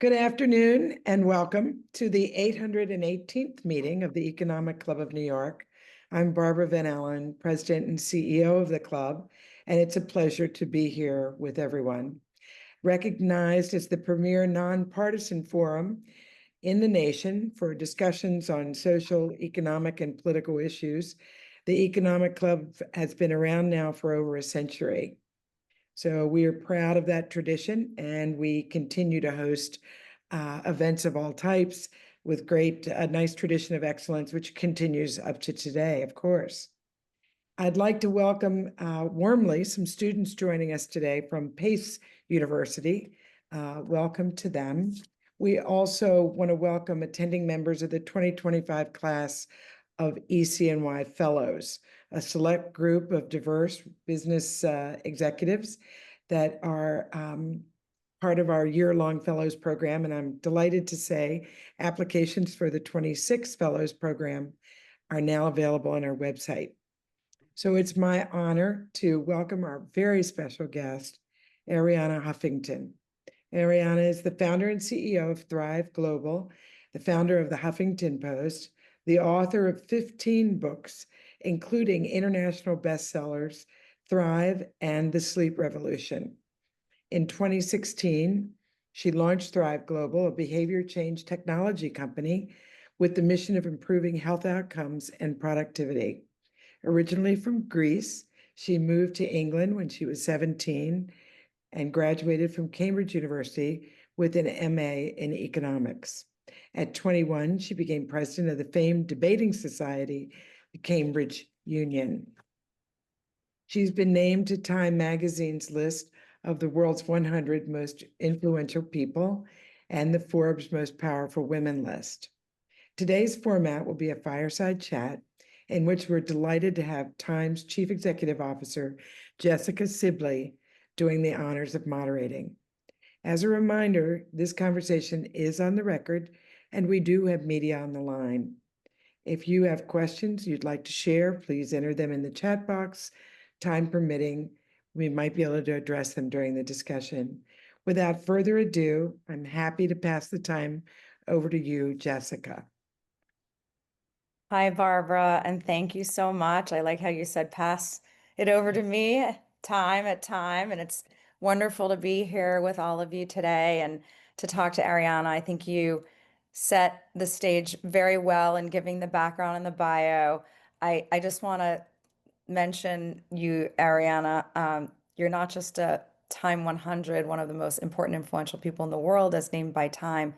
Good afternoon and welcome to the 818th meeting of the Economic Club of New York. I'm Barbara Van Allen, President and CEO of the club, and it's a pleasure to be here with everyone. Recognized as the premier nonpartisan forum in the nation for discussions on social, economic, and political issues, the Economic Club has been around now for over a century. So we are proud of that tradition, and we continue to host events of all types with a nice tradition of excellence, which continues up to today, of course. I'd like to welcome warmly some students joining us today from Pace University. Welcome to them. We also want to welcome attending members of the 2025 class of ECNY Fellows, a select group of diverse business executives that are part of our year-long Fellows program. And I'm delighted to say applications for the 26 Fellows program are now available on our website. So it's my honor to welcome our very special guest, Arianna Huffington. Arianna is the founder and CEO of Thrive Global, the founder of the Huffington Post, the author of 15 books, including international bestsellers, Thrive and The Sleep Revolution. In 2016, she launched Thrive Global, a behavior change technology company with the mission of improving health outcomes and productivity. Originally from Greece, she moved to England when she was 17 and graduated from Cambridge University with an MA in economics. At 21, she became president of the famed debating society, the Cambridge Union. She's been named to Time magazine's list of the world's 100 most influential people and the Forbes most powerful women list. Today's format will be a fireside chat in which we're delighted to have Time's Chief Executive Officer, Jessica Sibley, doing the honors of moderating. As a reminder, this conversation is on the record, and we do have media on the line. If you have questions you'd like to share, please enter them in the chat box. Time permitting, we might be able to address them during the discussion. Without further ado, I'm happy to pass the time over to you, Jessica. Hi, Barbara, and thank you so much. I like how you said pass it over to me time at time, and it's wonderful to be here with all of you today and to talk to Arianna. I think you set the stage very well in giving the background and the bio. I just want to mention you, Arianna. You're not just a Time 100, one of the most important influential people in the world as named by Time,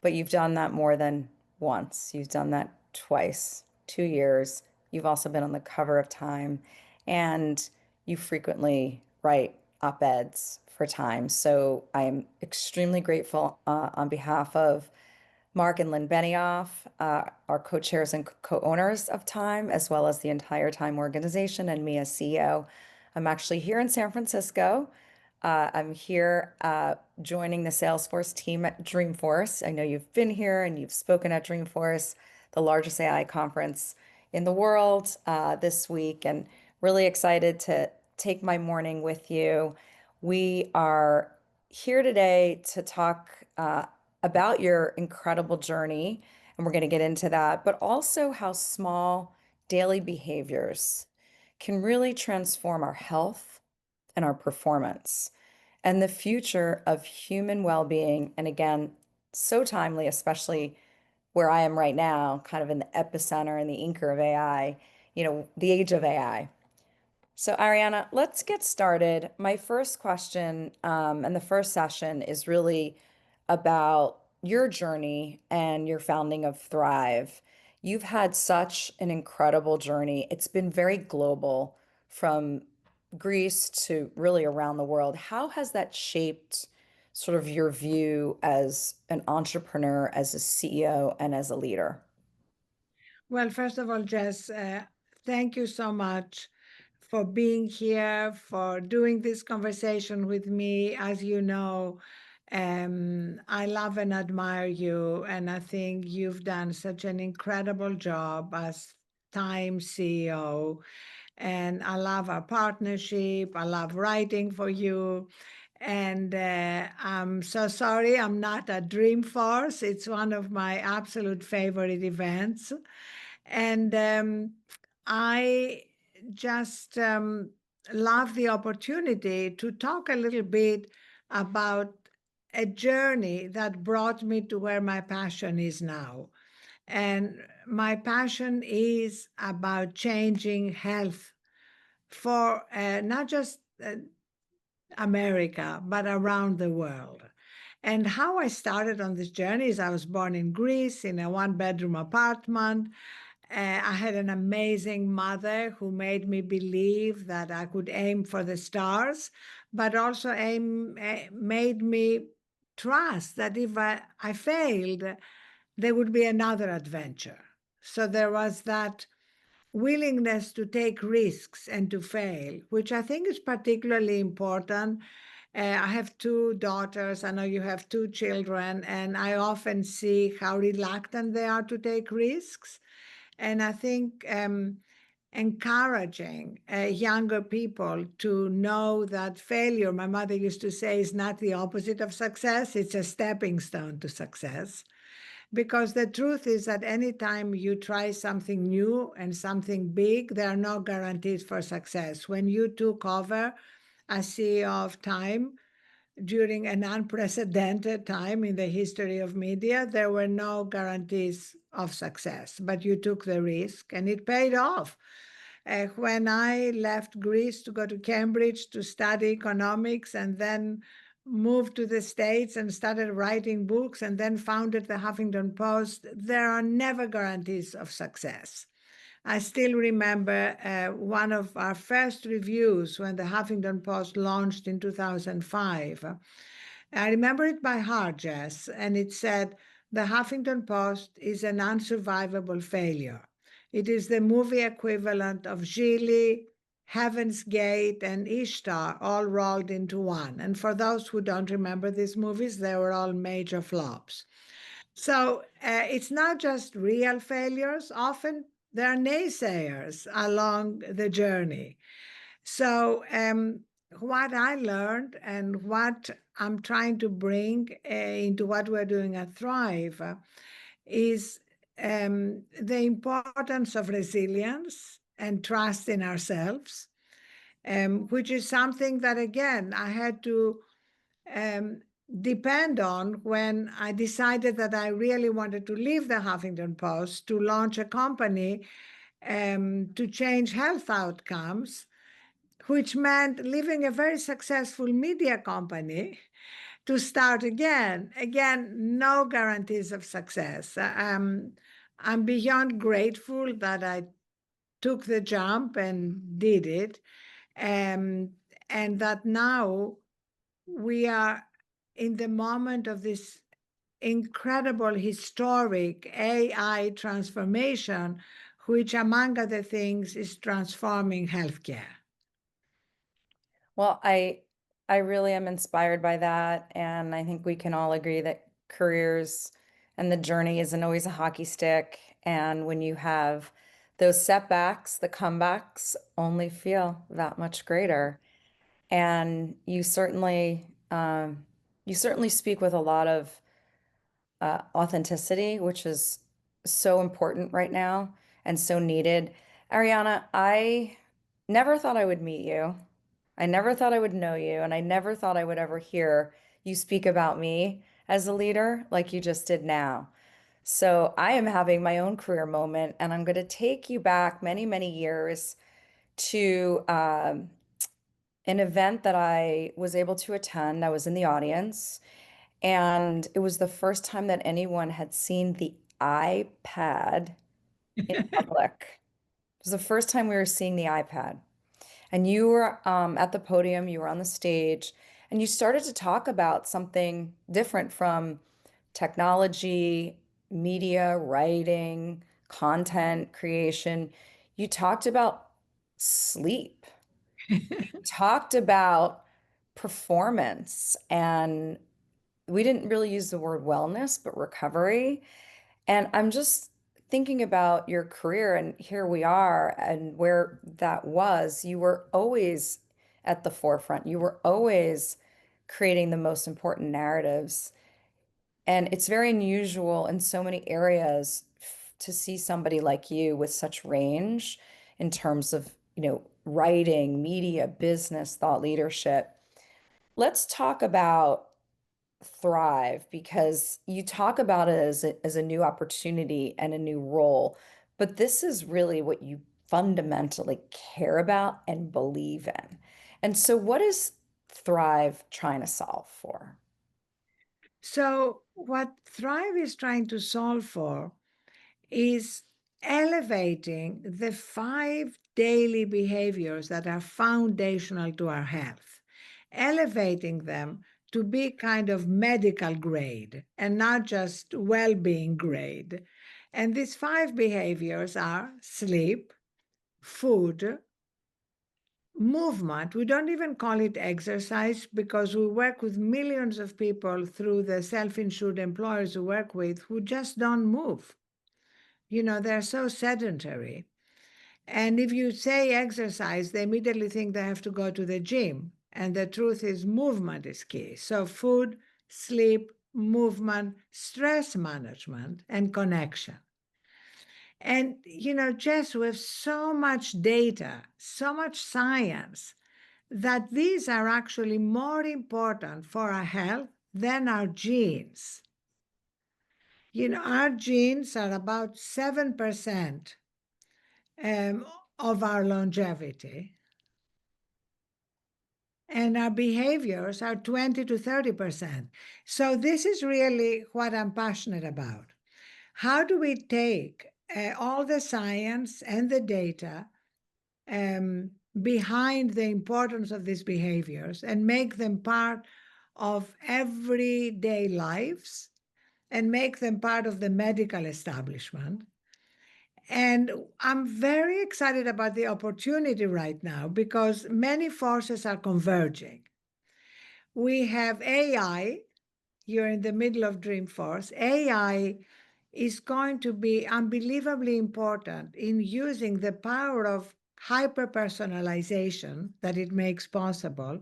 but you've done that more than once. You've done that twice, 2 years. You've also been on the cover of Time, and you frequently write op-eds for Time. So I'm extremely grateful on behalf of Mark and Lynn Benioff, our co-chairs and co-owners of Time, as well as the entire Time organization and me as CEO. I'm actually here in San Francisco. I'm here joining the Salesforce team at Dreamforce. I know you've been here and you've spoken at Dreamforce, the largest AI conference in the world this week, and really excited to take my morning with you. We are here today to talk about your incredible journey, and we're going to get into that, but also how small daily behaviors can really transform our health and our performance and the future of human well-being. And again, so timely, especially where I am right now, kind of in the epicenter and the anchor of AI, the age of AI. So Arianna, let's get started. My first question and the first session is really about your journey and your founding of Thrive. You've had such an incredible journey. It's been very global, from Greece to really around the world. How has that shaped sort of your view as an entrepreneur, as a CEO, and as a leader? Well, first of all, Jess, thank you so much for being here, for doing this conversation with me. As you know, I love and admire you, and I think you've done such an incredible job as Time CEO. And I love our partnership. I love writing for you. And I'm so sorry I'm not at Dreamforce. It's one of my absolute favorite events. And I just love the opportunity to talk a little bit about a journey that brought me to where my passion is now. And my passion is about changing health for not just America, but around the world. And how I started on this journey is I was born in Greece in a one-bedroom apartment. I had an amazing mother who made me believe that I could aim for the stars, but also made me trust that if I failed, there would be another adventure. So there was that willingness to take risks and to fail, which I think is particularly important. I have two daughters. I know you have two children, and I often see how reluctant they are to take risks. And I think encouraging younger people to know that failure, my mother used to say, is not the opposite of success, it's a stepping stone to success. Because the truth is that anytime you try something new and something big, there are no guarantees for success. When you took over as CEO of Time during an unprecedented time in the history of media, there were no guarantees of success, but you took the risk and it paid off. When I left Greece to go to Cambridge to study economics and then moved to the States and started writing books and then founded the Huffington Post, there are never guarantees of success. I still remember one of our first reviews when the Huffington Post launched in 2005. I remember it by heart, Jess, and it said, "The Huffington Post is an unsurvivable failure. It is the movie equivalent of Gigli, Heaven's Gate, and Ishtar all rolled into one." And for those who don't remember these movies, they were all major flops. So it's not just real failures. Often there are naysayers along the journey. So what I learned and what I'm trying to bring into what we're doing at Thrive is the importance of resilience and trust in ourselves, which is something that, again, I had to depend on when I decided that I really wanted to leave the Huffington Post to launch a company to change health outcomes, which meant leaving a very successful media company to start again. Again, no guarantees of success. I'm beyond grateful that I took the jump and did it, and that now we are in the moment of this incredible historic AI transformation, which, among other things, is transforming healthcare. Well, I really am inspired by that, and I think we can all agree that careers and the journey isn't always a hockey stick. And when you have those setbacks, the comebacks only feel that much greater. And you certainly speak with a lot of authenticity, which is so important right now and so needed. Arianna, I never thought I would meet you. I never thought I would know you, and I never thought I would ever hear you speak about me as a leader like you just did now. So I am having my own career moment, and I'm going to take you back many, many years to an event that I was able to attend. I was in the audience, and it was the first time that anyone had seen the iPad in public. It was the first time we were seeing the iPad. And you were at the podium, you were on the stage, and you started to talk about something different from technology, media, writing, content creation. You talked about sleep, talked about performance, and we didn't really use the word wellness, but recovery. And I'm just thinking about your career, and here we are, and where that was. You were always at the forefront. You were always creating the most important narratives. And it's very unusual in so many areas to see somebody like you with such range in terms of, writing, media, business, thought leadership. Let's talk about Thrive, because you talk about it as a new opportunity and a new role, but this is really what you fundamentally care about and believe in. And so what is Thrive trying to solve for? So what Thrive is trying to solve for is elevating the 5 daily behaviors that are foundational to our health, elevating them to be kind of medical grade and not just well-being grade. And these 5 behaviors are sleep, food, movement. We don't even call it exercise because we work with millions of people through the self-insured employers we work with who just don't move. They're so sedentary. And if you say exercise, they immediately think they have to go to the gym. And the truth is, movement is key. So, food, sleep, movement, stress management, and connection. And, Jess, we have so much data, so much science, that these are actually more important for our health than our genes. Our genes are about 7% of our longevity, and our behaviors are 20 to 30%. So this is really what I'm passionate about. How do we take all the science and the data behind the importance of these behaviors and make them part of everyday lives and make them part of the medical establishment? And I'm very excited about the opportunity right now because many forces are converging. We have AI. You're in the middle of Dreamforce. AI is going to be unbelievably important in using the power of hyper-personalization that it makes possible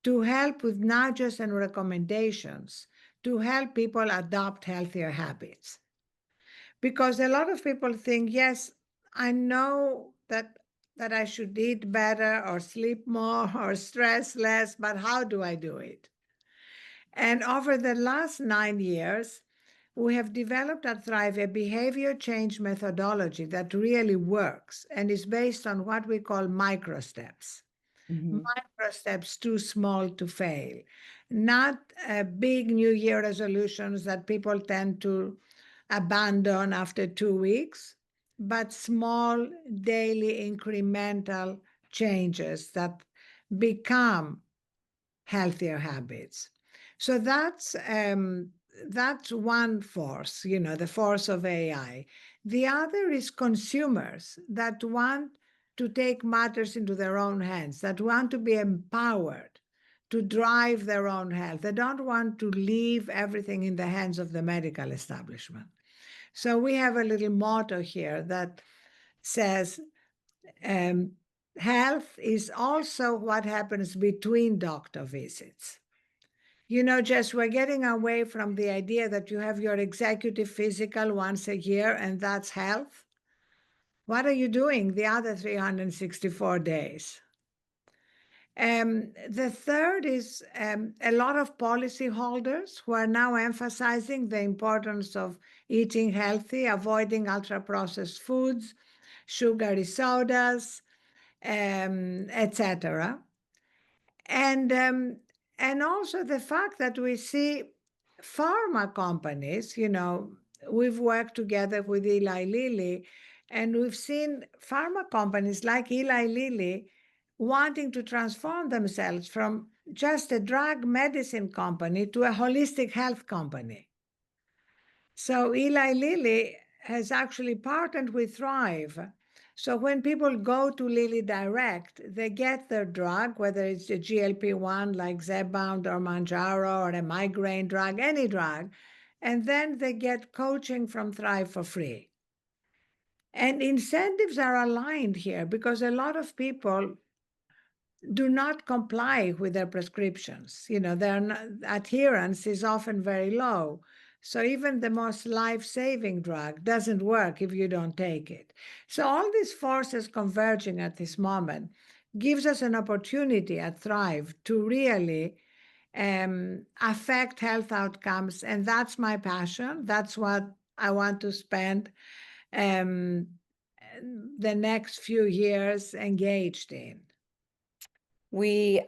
to help with nudges and recommendations to help people adopt healthier habits. Because a lot of people think, yes, I know that I should eat better or sleep more or stress less, but how do I do it? And over the last 9 years, we have developed at Thrive a behavior change methodology that really works and is based on what we call micro steps. Micro steps too small to fail, not big New Year resolutions that people tend to abandon after 2 weeks, but small daily incremental changes that become healthier habits. So that's one force, the force of AI. The other is consumers that want to take matters into their own hands, that want to be empowered to drive their own health. They don't want to leave everything in the hands of the medical establishment. So we have a little motto here that says, health is also what happens between doctor visits. Jess, we're getting away from the idea that you have your executive physical once a year and that's health. What are you doing the other 364 days? The third is a lot of policyholders who are now emphasizing the importance of eating healthy, avoiding ultra-processed foods, sugary sodas, etc. And also the fact that we see pharma companies, we've worked together with Eli Lilly, and we've seen pharma companies like Eli Lilly wanting to transform themselves from just a drug medicine company to a holistic health company. So Eli Lilly has actually partnered with Thrive. So when people go to Lilly Direct, they get their drug, whether it's a GLP-1 like Zepbound or Manjaro or a migraine drug, any drug, and then they get coaching from Thrive for free. And incentives are aligned here because a lot of people do not comply with their prescriptions. Their adherence is often very low. So even the most life-saving drug doesn't work if you don't take it. So all these forces converging at this moment gives us an opportunity at Thrive to really affect health outcomes. And that's my passion. That's what I want to spend the next few years engaged in. We've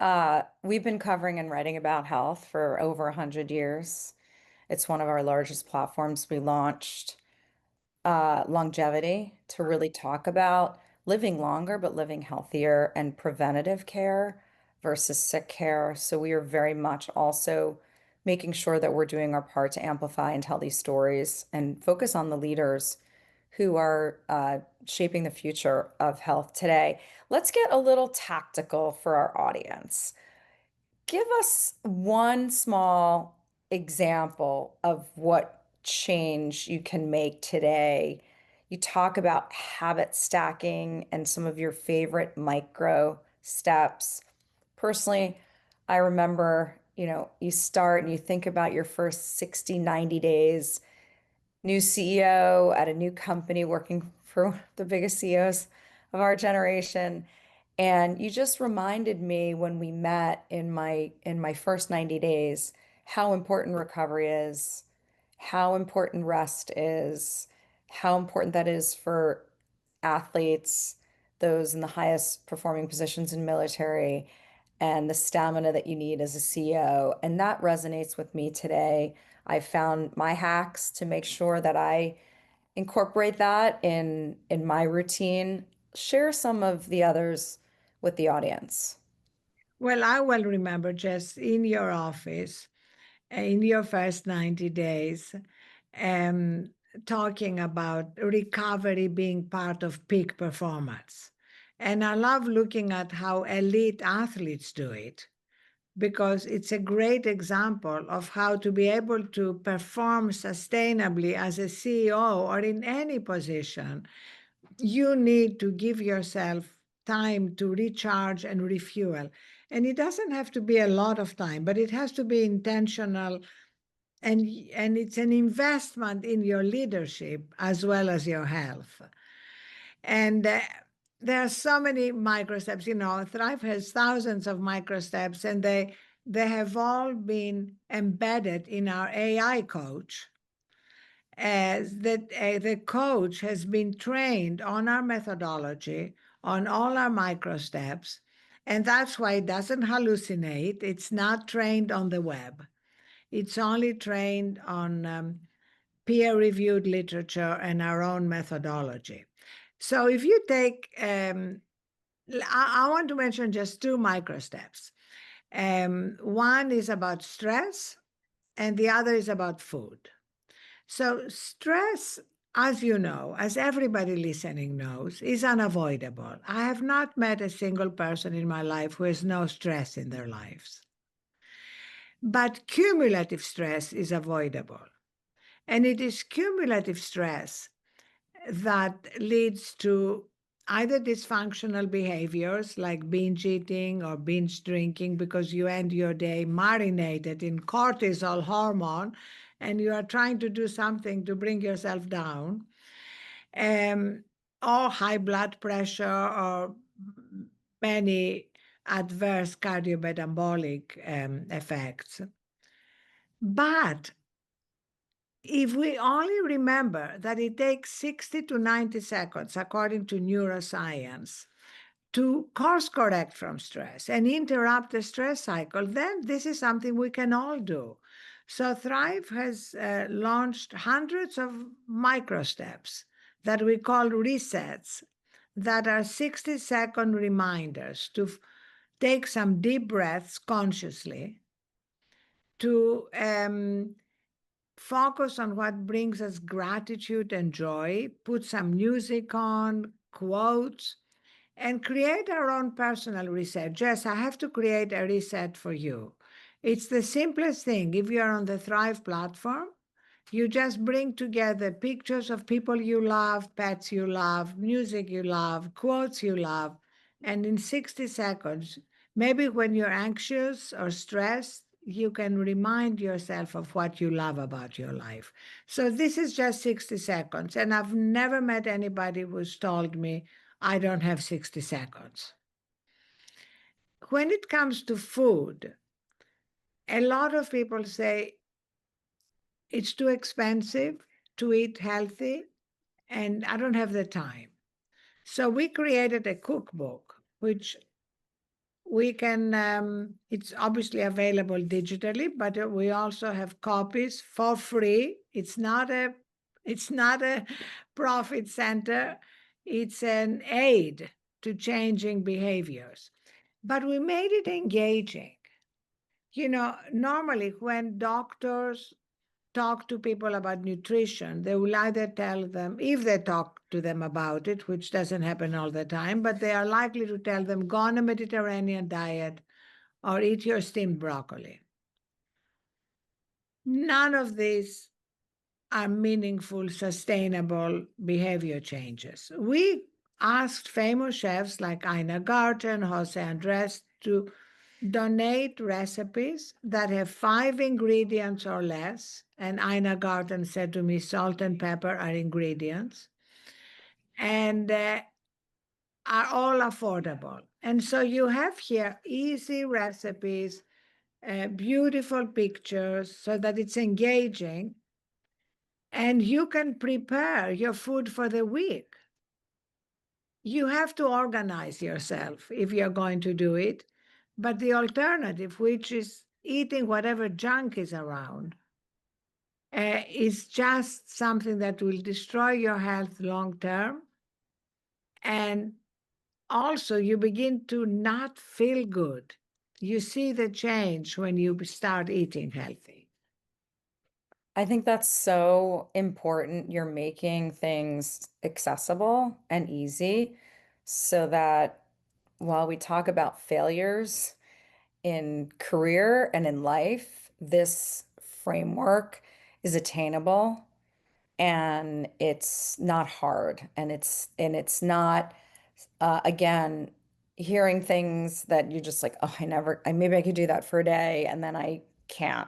been covering and writing about health for over 100 years. It's one of our largest platforms. We launched longevity to really talk about living longer, but living healthier and preventative care versus sick care. So we are very much also making sure that we're doing our part to amplify and tell these stories and focus on the leaders who are shaping the future of health today. Let's get a little tactical for our audience. Give us one small example of what change you can make today. You talk about habit stacking and some of your favorite micro steps. Personally, I remember, you start and you think about your first 60, 90 days, new CEO at a new company working for the biggest CEOs of our generation. And you just reminded me when we met in my first 90 days how important recovery is, how important rest is, how important that is for athletes, those in the highest performing positions in military, and the stamina that you need as a CEO. And that resonates with me today. I found my hacks to make sure that I incorporate that in my routine. Share some of the others with the audience. Well, I will remember just in your office, in your first 90 days, um, talking about recovery being part of peak performance. And I love looking at how elite athletes do it because it's a great example of how to be able to perform sustainably as a CEO or in any position. You need to give yourself time to recharge and refuel. And it doesn't have to be a lot of time, but it has to be intentional. And it's an investment in your leadership as well as your health. And there are so many micro steps. Thrive has thousands of micro steps, and they have all been embedded in our AI coach, as that the coach has been trained on our methodology, on all our micro steps, and that's why it doesn't hallucinate. It's not trained on the web. It's only trained on peer-reviewed literature and our own methodology. So if you take, I want to mention just two micro steps. One is about stress, and the other is about food. So stress, as you know, as everybody listening knows, is unavoidable. I have not met a single person in my life who has no stress in their lives. But cumulative stress is avoidable. And it is cumulative stress that leads to either dysfunctional behaviors like binge eating or binge drinking because you end your day marinated in cortisol hormone and you are trying to do something to bring yourself down, or high blood pressure or many adverse cardiometabolic effects. But if we only remember that it takes 60 to 90 seconds, according to neuroscience, to course correct from stress and interrupt the stress cycle, then this is something we can all do. So Thrive has launched hundreds of micro steps that we call resets, that are 60-second reminders to take some deep breaths consciously, to focus on what brings us gratitude and joy, put some music on, quotes, and create our own personal reset. Jess, I have to create a reset for you. It's the simplest thing. If you're on the Thrive platform, you just bring together pictures of people you love, pets you love, music you love, quotes you love, and in 60 seconds, Maybe when you're anxious or stressed, you can remind yourself of what you love about your life. So this is just 60 seconds. And I've never met anybody who's told me, I don't have 60 seconds. When it comes to food, a lot of people say it's too expensive to eat healthy, and I don't have the time. So we created a cookbook, which we can, it's obviously available digitally, but we also have copies for free. It's not a profit center. It's an aid to changing behaviors. But we made it engaging. You know, normally when doctors talk to people about nutrition, they will either tell them, if they talk to them about it, which doesn't happen all the time, but they are likely to tell them, go on a Mediterranean diet or eat your steamed broccoli. None of these are meaningful, sustainable behavior changes. We asked famous chefs like Ina Garten, Jose Andres to donate recipes that have 5 ingredients or less. And Ina Garten said to me, salt and pepper are ingredients, and are all affordable. And so you have here easy recipes, beautiful pictures so that it's engaging, and you can prepare your food for the week. You have to organize yourself if you're going to do it. But the alternative, which is eating whatever junk is around, is just something that will destroy your health long term. And also, you begin to not feel good. You see the change when you start eating healthy. I think that's so important. You're making things accessible and easy so that while we talk about failures in career and in life, this framework is attainable and it's not hard and it's not again hearing things that you're just like, oh, maybe I could do that for a day and then I can't.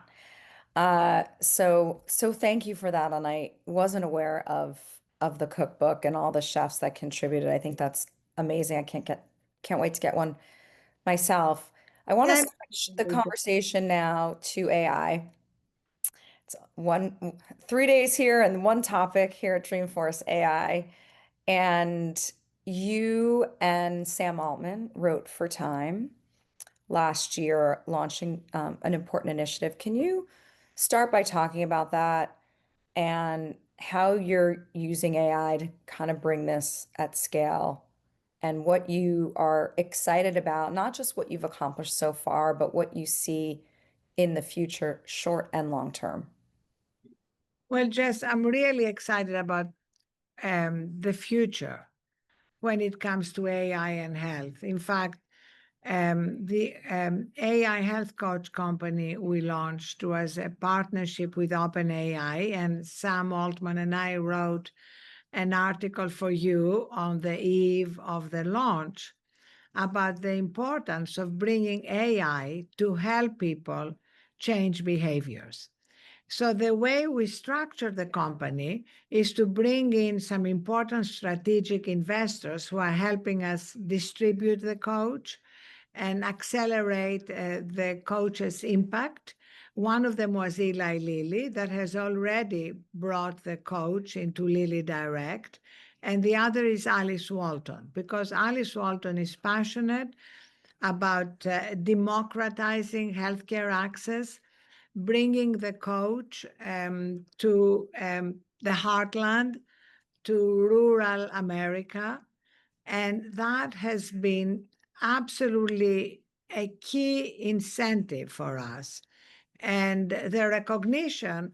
So thank you for that. And I wasn't aware of the cookbook and all the chefs that contributed. I think that's amazing. Can't wait to get one myself. I want to And switch the conversation now to AI. It's 3 days here and one topic here at Dreamforce AI. And you and Sam Altman wrote for Time last year, launching an important initiative. Can you start by talking about that and how you're using AI to kind of bring this at scale and what you are excited about, not just what you've accomplished so far, but what you see in the future, short and long term? well, Jess, I'm really excited about the future when it comes to AI and health. In fact, the AI health coach company we launched was a partnership with OpenAI, and Sam Altman and I wrote an article for you on the eve of the launch about the importance of bringing AI to help people change behaviors. So the way we structure the company is to bring in some important strategic investors who are helping us distribute the coach and accelerate the coach's impact. One of them was Eli Lilly, that has already brought the coach into Lilly Direct. And the other is Alice Walton, because Alice Walton is passionate about democratizing healthcare access, bringing the coach to the heartland, to rural America. And that has been absolutely a key incentive for us. And the recognition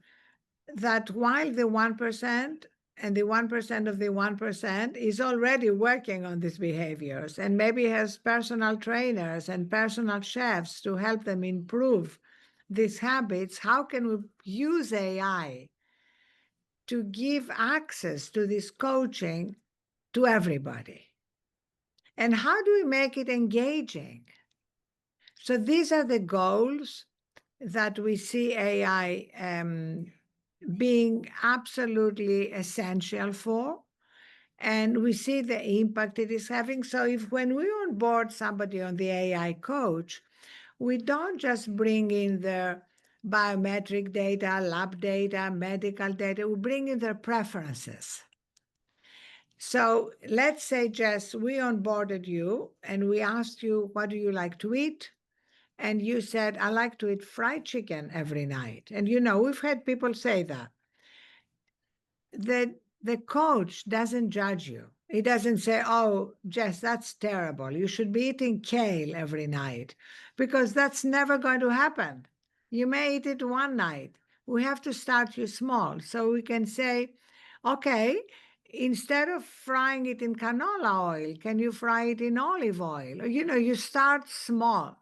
that while the 1% and the 1% of the 1% is already working on these behaviors and maybe has personal trainers and personal chefs to help them improve these habits, how can we use AI to give access to this coaching to everybody? And how do we make it engaging? So these are the goals that we see AI being absolutely essential for. And we see the impact it is having. So if when we onboard somebody on the AI coach, we don't just bring in their biometric data, lab data, medical data, we bring in their preferences. So let's say, Jess, we onboarded you and we asked you, what do you like to eat? And you said, I like to eat fried chicken every night. And we've had people say that. The coach doesn't judge you. He doesn't say, oh, Jess, that's terrible. You should be eating kale every night, because that's never going to happen. You may eat it one night. We have to start you small. So we can say, okay, instead of frying it in canola oil, can you fry it in olive oil? You start small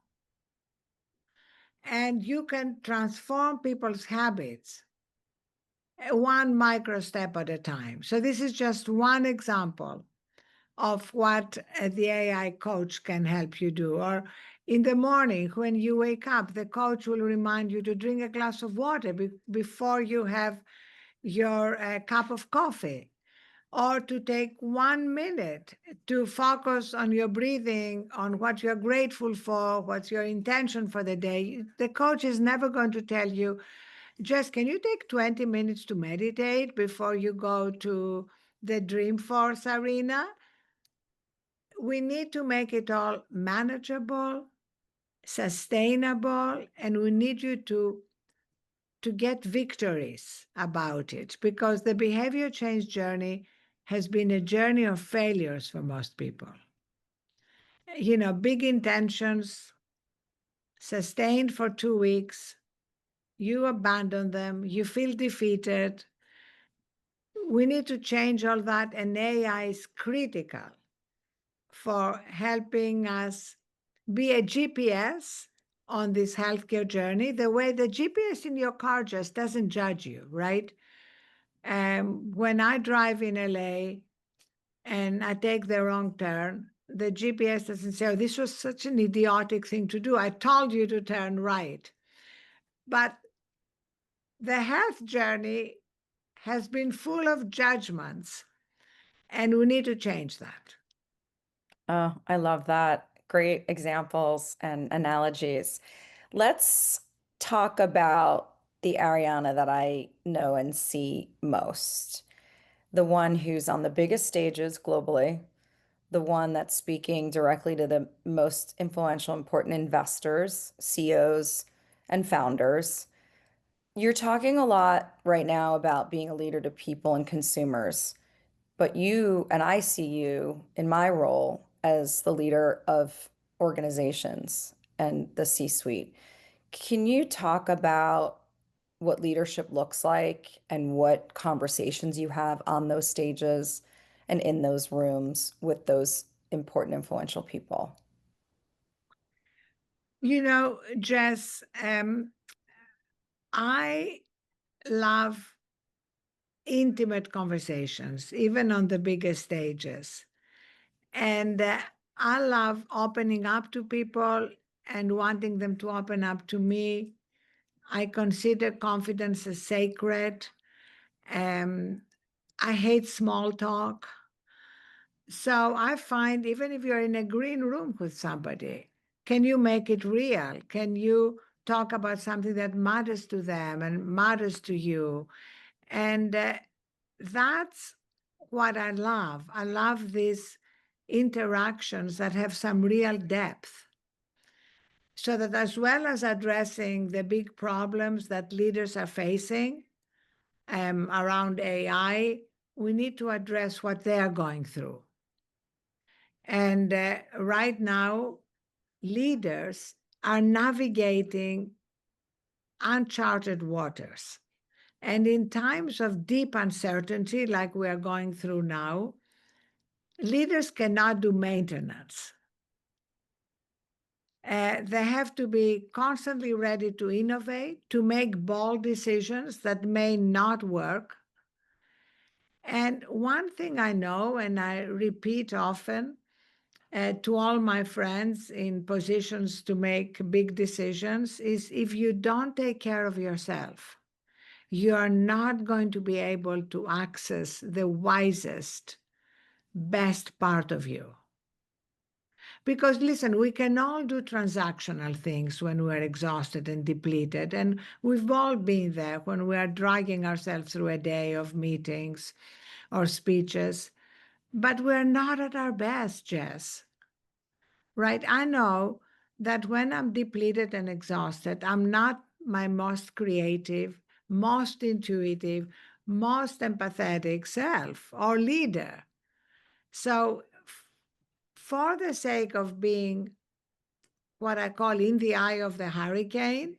and you can transform people's habits one micro step at a time. So this is just one example of what the AI coach can help you do. Or in the morning, when you wake up, the coach will remind you to drink a glass of water before you have your cup of coffee, or to take 1 minute to focus on your breathing, on what you're grateful for, what's your intention for the day. The coach is never going to tell you, Jess, can you take 20 minutes to meditate before you go to the Dreamforce arena? We need to make it all manageable, sustainable, and we need you to get victories about it, because the behavior change journey has been a journey of failures for most people. Big intentions, sustained for 2 weeks, you abandon them, you feel defeated. We need to change all that, and AI is critical for helping us be a GPS on this healthcare journey, the way the GPS in your car just doesn't judge you, right? When I drive in LA and I take the wrong turn, the GPS doesn't say, oh, this was such an idiotic thing to do. I told you to turn right. But the health journey has been full of judgments, and we need to change that. Oh, I love that. Great examples and analogies. Let's talk about the Arianna that I know and see most, the one who's on the biggest stages globally, the one that's speaking directly to the most influential, important investors, CEOs, and founders. You're talking a lot right now about being a leader to people and consumers, but you and I see you in my role as the leader of organizations and the C-suite. Can you talk about what leadership looks like and what conversations you have on those stages and in those rooms with those important, influential people? Jess, I love intimate conversations, even on the biggest stages. And I love opening up to people and wanting them to open up to me. I consider confidence as sacred. I hate small talk. So I find, even if you're in a green room with somebody, can you make it real? Can you talk about something that matters to them and matters to you? And that's what I love. I love these interactions that have some real depth, so that as well as addressing the big problems that leaders are facing around AI, we need to address what they are going through. And right now, leaders are navigating uncharted waters. And in times of deep uncertainty, like we are going through now, leaders cannot do maintenance. They have to be constantly ready to innovate, to make bold decisions that may not work. And one thing I know, and I repeat often, to all my friends in positions to make big decisions is if you don't take care of yourself, you are not going to be able to access the wisest, best part of you. Because listen, we can all do transactional things when we're exhausted and depleted. And we've all been there when we are dragging ourselves through a day of meetings or speeches. But we're not at our best, Jess. Right? I know that when I'm depleted and exhausted, I'm not my most creative, most intuitive, most empathetic self or leader. So, for the sake of being what I call in the eye of the hurricane,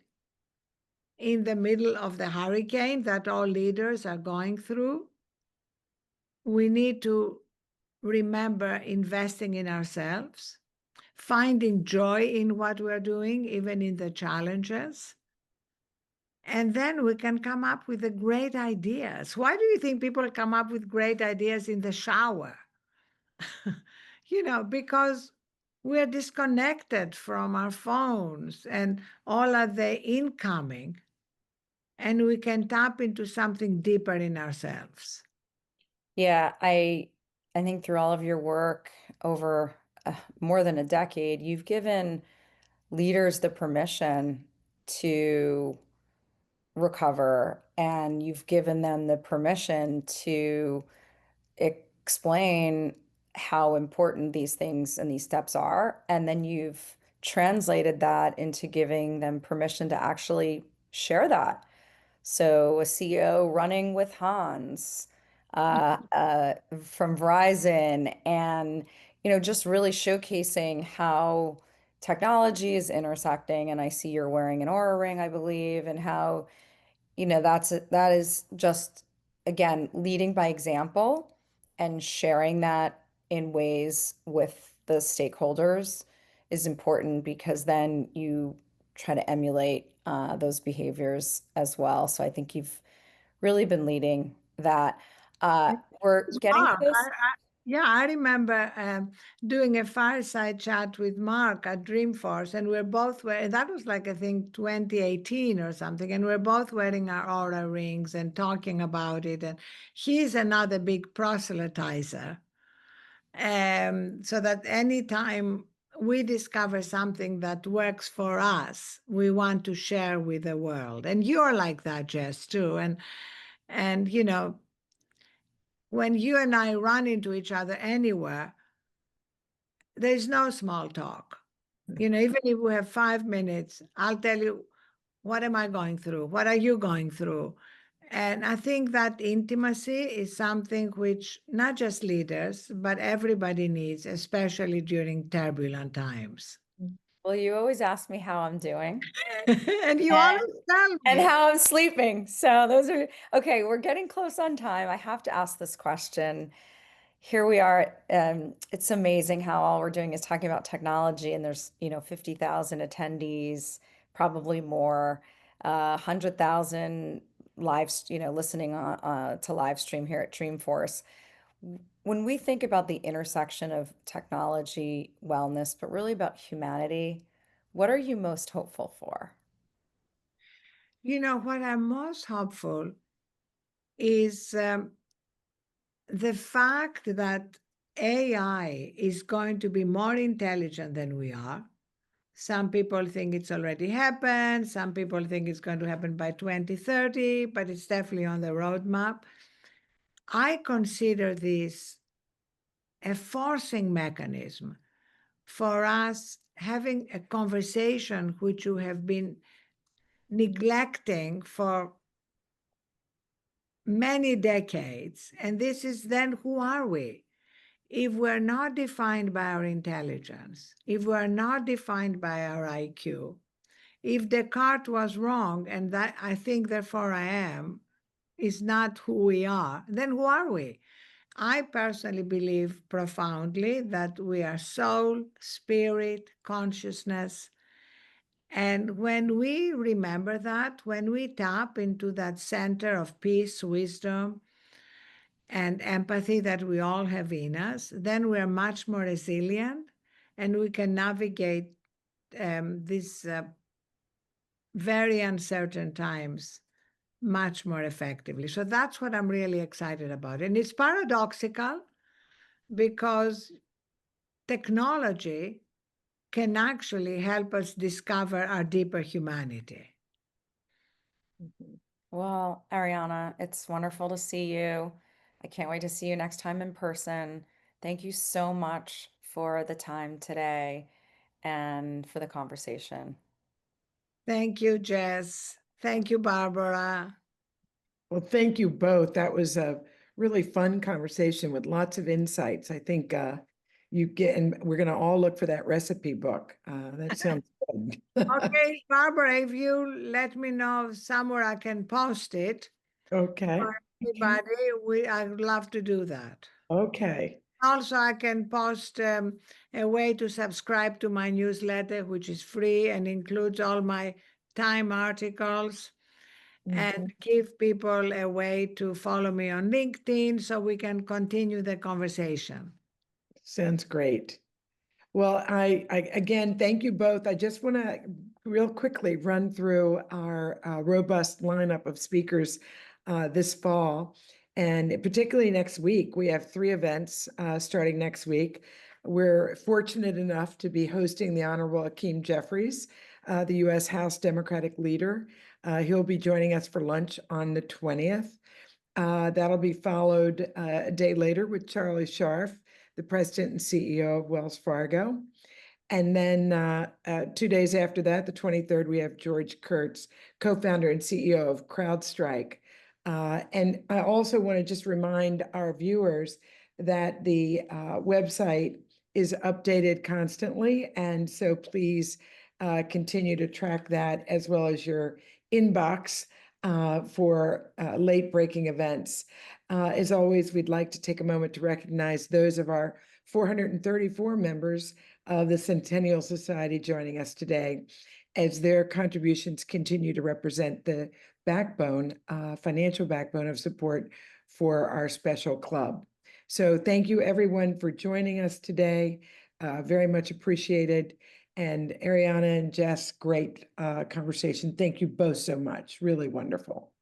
in the middle of the hurricane that all leaders are going through, we need to remember investing in ourselves, finding joy in what we're doing, even in the challenges. And then we can come up with the great ideas. Why do you think people come up with great ideas in the shower? Because we're disconnected from our phones and all of the incoming, and we can tap into something deeper in ourselves. Yeah, I think through all of your work over more than a decade, you've given leaders the permission to recover, and you've given them the permission to explain how important these things and these steps are. And then you've translated that into giving them permission to actually share that. So a CEO running with Hans from Verizon, and just really showcasing how technology is intersecting. And I see you're wearing an Aura ring, I believe, and how that is just, again, leading by example and sharing that in ways with the stakeholders is important, because then you try to emulate those behaviors as well. So I think you've really been leading that. We're getting Mark, close. I remember doing a fireside chat with Mark at Dreamforce, and we're both wearing, that was like, I think, 2018 or something, and we're both wearing our Aura rings and talking about it. And he's another big proselytizer. So that anytime we discover something that works for us, we want to share with the world. And you're like that, Jess, too. And when you and I run into each other anywhere, there's no small talk. Even if we have 5 minutes, I'll tell you, what am I going through? What are you going through? And I think that intimacy is something which not just leaders, but everybody needs, especially during turbulent times. Well, you always ask me how I'm doing. And you And always tell and me. how I'm sleeping. So those are okay. We're getting close on time. I have to ask this question. Here we are. It's amazing how all we're doing is talking about technology, and there's 50,000 attendees, probably more, 100,000 listening to live stream here at Dreamforce. When we think about the intersection of technology, wellness, but really about humanity, what are you most hopeful for? What I'm most hopeful is the fact that AI is going to be more intelligent than we are. Some people think it's already happened. Some people think it's going to happen by 2030, but it's definitely on the roadmap. I consider this a forcing mechanism for us having a conversation which you have been neglecting for many decades. And this is then, who are we? If we're not defined by our intelligence, if we're not defined by our IQ, if Descartes was wrong and that I think therefore I am is not who we are, then who are we? I personally believe profoundly that we are soul, spirit, consciousness. And when we remember that, when we tap into that center of peace, wisdom, and empathy that we all have in us, then we're much more resilient and we can navigate these very uncertain times much more effectively. So that's what I'm really excited about. And it's paradoxical because technology can actually help us discover our deeper humanity. Well, Arianna, it's wonderful to see you. I can't wait to see you next time in person. Thank you so much for the time today and for the conversation. Thank you, Jess. Thank you, Barbara. Well, thank you both. That was a really fun conversation with lots of insights. I think you get, and we're going to all look for that recipe book. That sounds good. Okay, Barbara, if you let me know somewhere I can post it Okay. for everybody, I'd love to do that. Okay. Also, I can post a way to subscribe to my newsletter, which is free and includes all my Time articles, and give people a way to follow me on LinkedIn so we can continue the conversation. Sounds great. Well, I again, thank you both. I just want to real quickly run through our robust lineup of speakers this fall. And particularly next week, we have 3 events starting next week. We're fortunate enough to be hosting the Honorable Hakeem Jeffries, the U.S. House Democratic leader. He'll be joining us for lunch on the 20th. That'll be followed a day later with Charlie Scharf, the president and CEO of Wells Fargo. And then 2 days after that, the 23rd, we have George Kurtz, co-founder and CEO of CrowdStrike. And I also want to just remind our viewers that the website is updated constantly. And so please continue to track that, as well as your inbox for late breaking events. As always, we'd like to take a moment to recognize those of our 434 members of the Centennial Society joining us today, as their contributions continue to represent the backbone, financial backbone of support for our special club. So thank you everyone for joining us today. Very much appreciated. And Arianna and Jess, great conversation. Thank you both so much. Really wonderful.